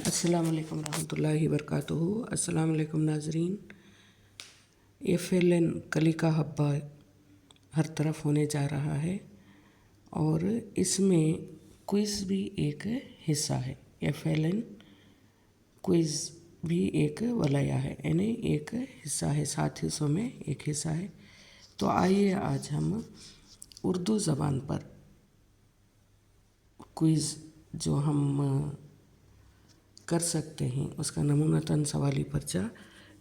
السلام علیکم ورحمۃ اللہ وبرکاتہ۔ السلام علیکم ناظرین۔ FLN کلی کا ہبہ ہر طرف ہونے جا رہا ہے اور اس میں کوئز بھی ایک حصہ ہے۔ FLN کوئز بھی ایک ولیہ ہے، یعنی ایک حصہ ہے، 7 حصوں میں ایک حصہ ہے۔ تو آئیے آج ہم اردو زبان پر کوئز جو ہم کر سکتے ہیں اس کا نمونتاً سوالی پرچہ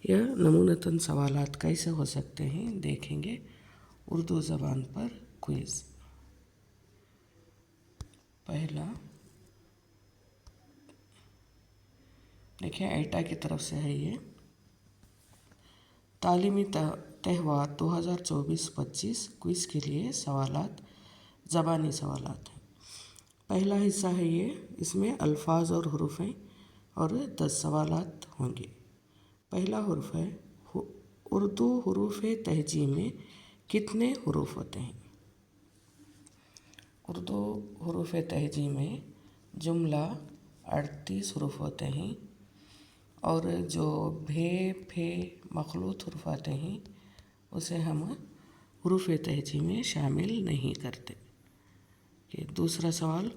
یا نمونتاً سوالات کیسے ہو سکتے ہیں دیکھیں گے۔ اردو زبان پر کوئز۔ پہلا دیکھیں ایٹا کی طرف سے ہے یہ تعلیمی تہوار 2024-25 کوئز کے لیے سوالات، زبانی سوالات ہیں۔ پہلا حصہ ہے یہ، اس میں الفاظ اور حروف ہیں اور 10 سوالات ہوں گے۔ پہلا حرف ہے اردو حروف تہجی میں کتنے حروف ہوتے ہیں؟ اردو حروف تہجی میں جملہ 38 حروف ہوتے ہیں اور جو بھے پھے مخلوط حروف آتے ہیں اسے ہم حروف تہجی میں شامل نہیں کرتے۔ دوسرا سوال،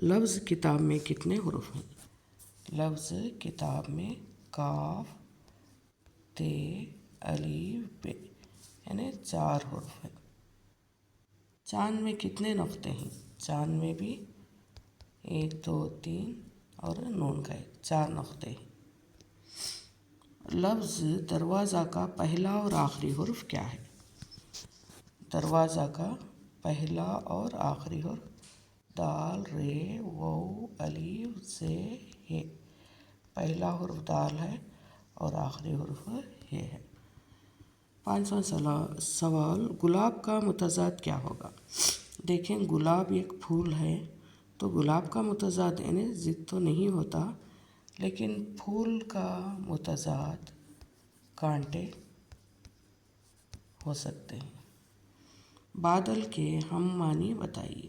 لفظ کتاب میں کتنے حروف ہیں؟ لفظ کتاب میں کاف تے الف بے یعنی 4 حروف ہیں۔ چاند میں کتنے نقطے ہیں؟ چاند میں بھی 1 2 3 اور نون کا 4 نقطے ہیں۔ لفظ دروازہ کا پہلا اور آخری حرف کیا ہے؟ دروازہ کا پہلا اور آخری حرف دال رے واو الف زے ہے۔ پہلا حرف دال ہے اور آخری حرف ہے۔ 5واں سوال، گلاب کا متضاد کیا ہوگا؟ دیکھیں گلاب ایک پھول ہے تو گلاب کا متضاد یعنی ضد تو نہیں ہوتا، لیکن پھول کا متضاد کانٹے ہو سکتے ہیں۔ بادل کے ہم معنی بتائیے۔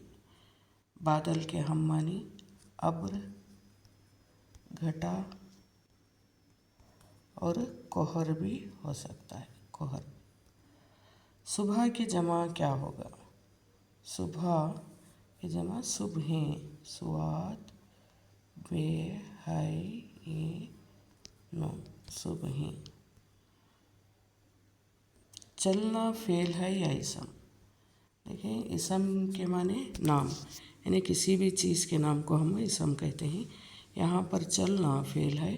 بادل کے ہم معنی ابر، گھٹا اور کوہر بھی ہو سکتا ہے، کوہر۔ صبح کی جمع کیا ہوگا؟ صبح کی جمع صبحیں، صاد بے ہے نون، صبحیں۔ چلنا فعل ہے یا اسم؟ دیکھیں اسم کے معنی نام، یعنی کسی بھی چیز کے نام کو ہم اسم کہتے ہیں۔ یہاں پر چلنا فعل ہے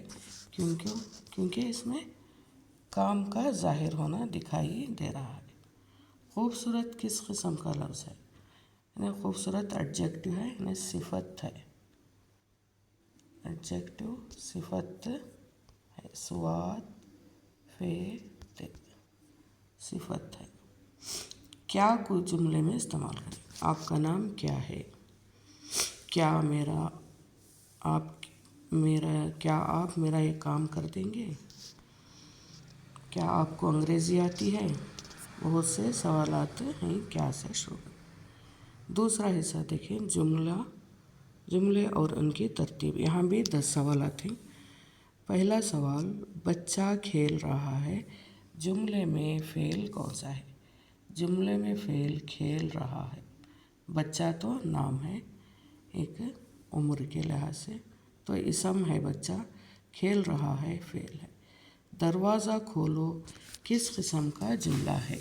کیونکہ اس میں کام کا ظاہر ہونا دکھائی دے رہا ہے۔ خوبصورت کس قسم کا لفظ ہے؟ یعنی خوبصورت ایڈجیکٹو ہے، یعنی صفت ہے، ایڈجیکٹو صفت ہے، سواد فے تے صفت ہے۔ کیا کو جملے میں استعمال کریں؟ آپ کا نام کیا ہے؟ کیا آپ میرا یہ کام کر دیں گے؟ کیا آپ کو انگریزی آتی ہے؟ بہت سے سوالات ہیں کیا سے شروع۔ دوسرا حصہ دیکھیں، جملے اور ان کی ترتیب۔ یہاں بھی 10 سوالات ہیں۔ پہلا سوال، بچہ کھیل رہا ہے، جملے میں فعل کون سا ہے؟ جملے میں فعل کھیل رہا ہے۔ بچہ تو نام ہے ایک عمر کے لحاظ سے، تو اسم ہے بچہ، کھیل رہا ہے فعل ہے۔ دروازہ کھولو کس قسم کا جملہ ہے؟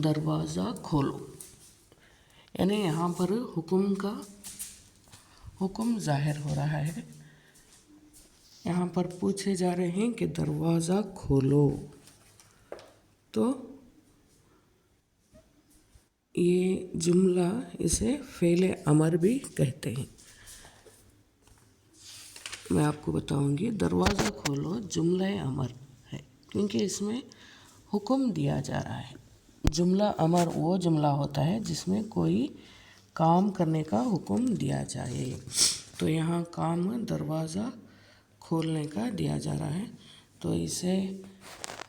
دروازہ کھولو یعنی یہاں پر حکم ظاہر ہو رہا ہے۔ یہاں پر پوچھے جا رہے ہیں کہ دروازہ کھولو، تو یہ جملہ اسے فعل امر بھی کہتے ہیں۔ میں آپ کو بتاؤں گی، دروازہ کھولو جملہ امر ہے کیونکہ اس میں حکم دیا جا رہا ہے۔ جملہ امر وہ جملہ ہوتا ہے جس میں کوئی کام کرنے کا حکم دیا جائے، تو یہاں کام دروازہ کھولنے کا دیا جا رہا ہے، تو اسے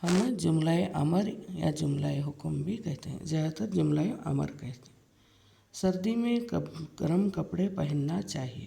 ہم جملہ امر یا جملہ حکم بھی کہتے ہیں، زیادہ تر جملہ امر کہتے ہیں۔ سردی میں گرم کپڑے پہننا چاہیے،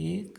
1,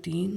3,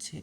6।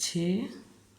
6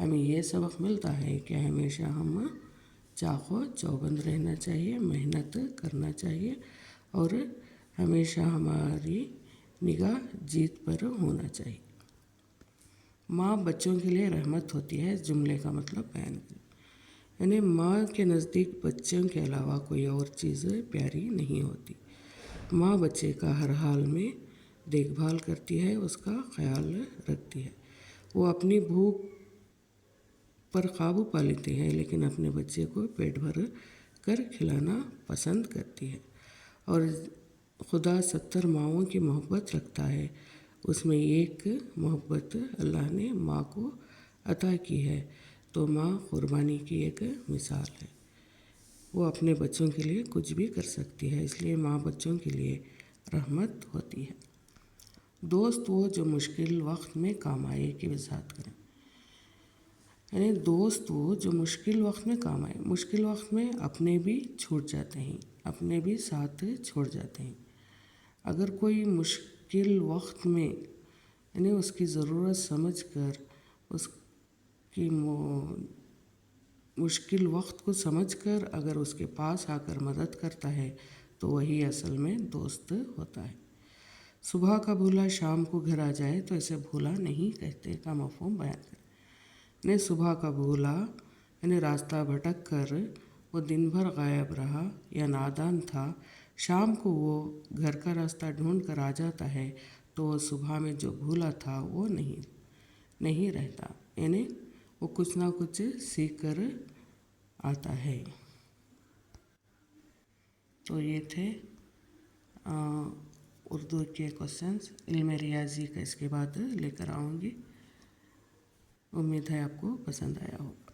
ہمیں یہ سبق ملتا ہے کہ ہمیشہ ہم چاقو چوبند رہنا چاہیے، محنت کرنا چاہیے اور ہمیشہ ہماری نگاہ جیت پر ہونا چاہیے۔ ماں بچوں کے لیے رحمت ہوتی ہے، اس جملے کا مطلب بیان کریں۔ یعنی ماں کے نزدیک بچوں کے علاوہ کوئی اور چیز پیاری نہیں ہوتی۔ ماں بچے کا ہر حال میں دیکھ بھال کرتی ہے، اس کا خیال رکھتی ہے۔ وہ اپنی بھوک پر قابو پا لیتی ہے لیکن اپنے بچے کو پیٹ بھر کر کھلانا پسند کرتی ہے۔ اور خدا 70 ماؤں کی محبت رکھتا ہے، اس میں ایک محبت اللہ نے ماں کو عطا کی ہے، تو ماں قربانی کی ایک مثال ہے۔ وہ اپنے بچوں کے لیے کچھ بھی کر سکتی ہے، اس لیے ماں بچوں کے لیے رحمت ہوتی ہے۔ دوست وہ جو مشکل وقت میں کام آئے کی وضاحت کریں۔ یعنی دوست وہ جو مشکل وقت میں کام آئے۔ مشکل وقت میں اپنے بھی چھوٹ جاتے ہیں، اپنے بھی ساتھ چھوڑ جاتے ہیں۔ اگر کوئی مشکل وقت میں یعنی اس کی ضرورت سمجھ کر اس کی مشکل وقت کو سمجھ کر اگر اس کے پاس آ کر مدد کرتا ہے تو وہی اصل میں دوست ہوتا ہے۔ صبح کا بھولا شام کو گھر آ جائے تو اسے بھولا نہیں کہتے کا مفہوم بیان کریں۔ یعنی صبح کا بھولا یعنی راستہ بھٹک کر وہ دن بھر غائب رہا یا نادان تھا، شام کو وہ گھر کا راستہ ڈھونڈ کر آ جاتا ہے تو وہ صبح میں جو بھولا تھا وہ نہیں رہتا، یعنی وہ کچھ نہ کچھ سیکھ کر آتا ہے۔ تو یہ تھے اردو کے کوسچنس۔ علم ریاضی کا اس کے بعد لے کر آؤں گی، امید ہے آپ کو پسند آیا ہوگا۔